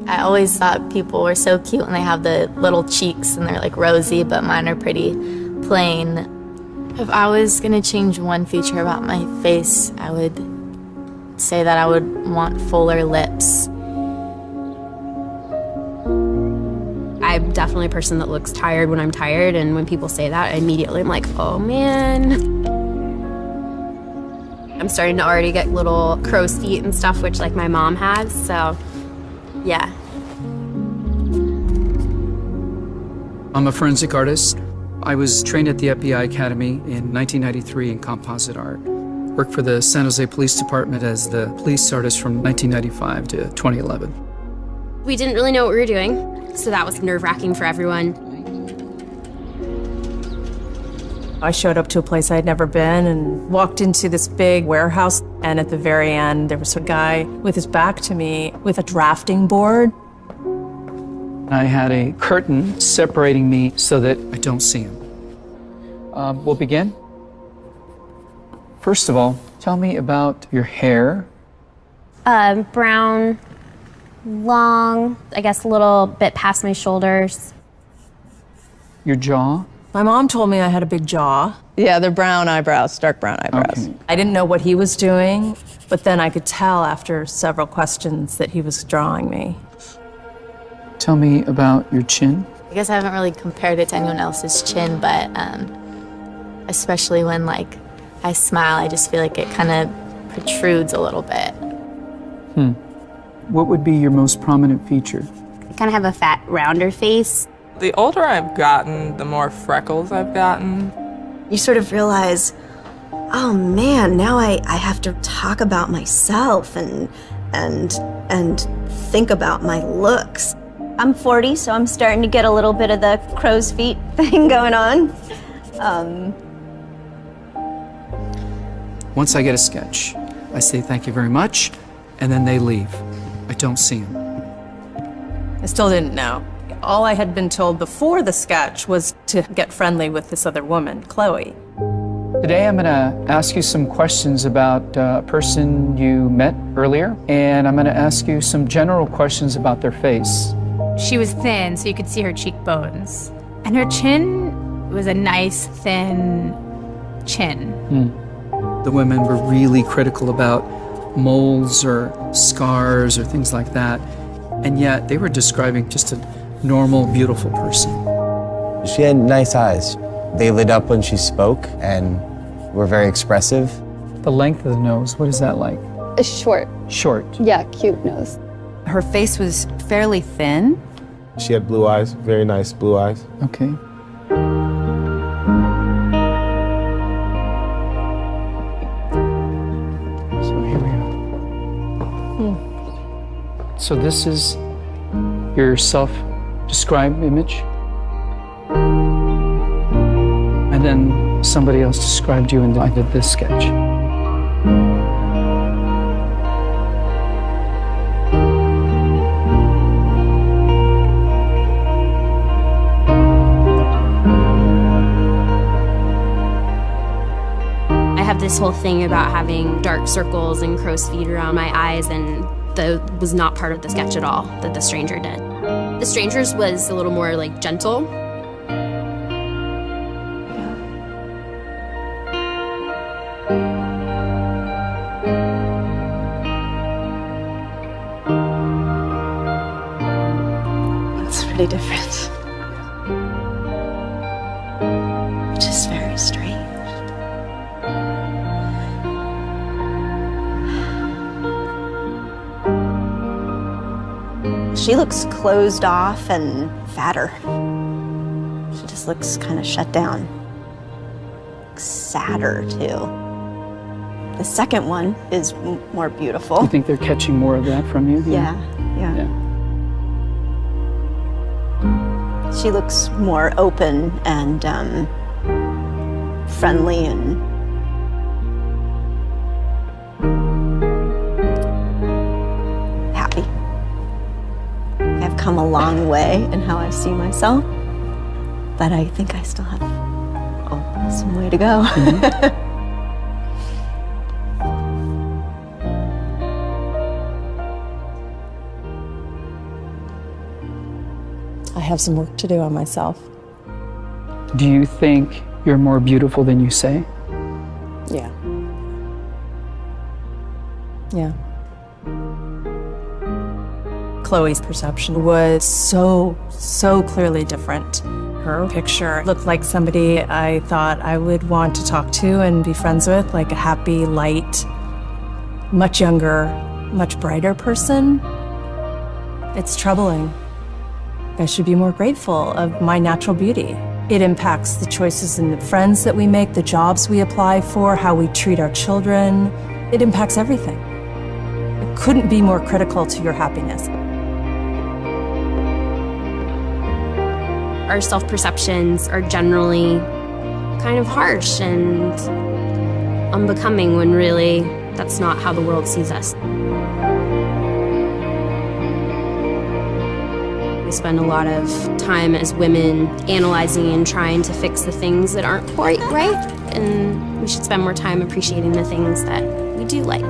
I always thought people were so cute when they have the little cheeks and they're like rosy, but mine are pretty plain. If I was gonna change one feature about my face, I would say that I would want fuller lips. I'm definitely a person that looks tired when I'm tired, and when people say that, I immediately am like, oh man. I'm starting to already get little crow's feet and stuff, which like my mom has, so yeah. I'm a forensic artist. I was trained at the FBI Academy in 1993 in composite art. Worked for the San Jose Police Department as the police artist from 1995 to 2011. We didn't really know what we were doing, so that was nerve-wracking for everyone. I showed up to a place I'd never been and walked into this big warehouse, and at the very end there was a guy with his back to me with a drafting board. I had a curtain separating me so that I don't see him. We'll begin. First of all, tell me about your hair. Brown, long, I guess a little bit past my shoulders. Your jaw. My mom told me I had a big jaw. Yeah, they're brown eyebrows, dark brown eyebrows. Okay. I didn't know what he was doing, but then I could tell after several questions that he was drawing me. Tell me about your chin. I guess I haven't really compared it to anyone else's chin, but especially when like I smile, I just feel like it kind of protrudes a little bit. What would be your most prominent feature? I kind of have a fat, rounder face. The older I've gotten, the more freckles I've gotten. You sort of realize, oh man, now I have to talk about myself and think about my looks. I'm 40, so I'm starting to get a little bit of the crow's feet thing going on. Once I get a sketch, I say thank you very much, and then they leave. I don't see them. I still didn't know. All I had been told before the sketch was to get friendly with this other woman, Chloe. Today I'm going to ask you some questions about a person you met earlier, and I'm going to ask you some general questions about their face. She was thin, so you could see her cheekbones. And her chin was a nice, thin chin. The women were really critical about moles or scars or things like that, and yet they were describing just a normal, beautiful person. She had nice eyes. They lit up when she spoke and were very expressive. The length of the nose, what is that like? Short. Short. Yeah, cute nose. Her face was fairly thin. She had blue eyes, very nice blue eyes. Okay. So here we go. So this is your self-described image. And then somebody else described you and I did this sketch. I have this whole thing about having dark circles and crow's feet around my eyes, and that was not part of the sketch at all that the stranger did. The stranger's was a little more like gentle. It's pretty different. Which is very strange. She looks closed off and fatter. She just looks kind of shut down. Sadder, too. The second one is more beautiful. You think they're catching more of that from you? Yeah. She looks more open and friendly and happy. I've come a long way in how I see myself, but I think I still have some way to go. I have some work to do on myself. Do you think you're more beautiful than you say? Yeah. Yeah. Chloe's perception was so clearly different. Her picture looked like somebody I thought I would want to talk to and be friends with, like a happy, light, much younger, much brighter person. It's troubling. I should be more grateful of my natural beauty. It impacts the choices and the friends that we make, the jobs we apply for, how we treat our children. It impacts everything. It couldn't be more critical to your happiness. Our self-perceptions are generally kind of harsh and unbecoming when really that's not how the world sees us. We spend a lot of time as women analyzing and trying to fix the things that aren't quite right, and we should spend more time appreciating the things that we do like.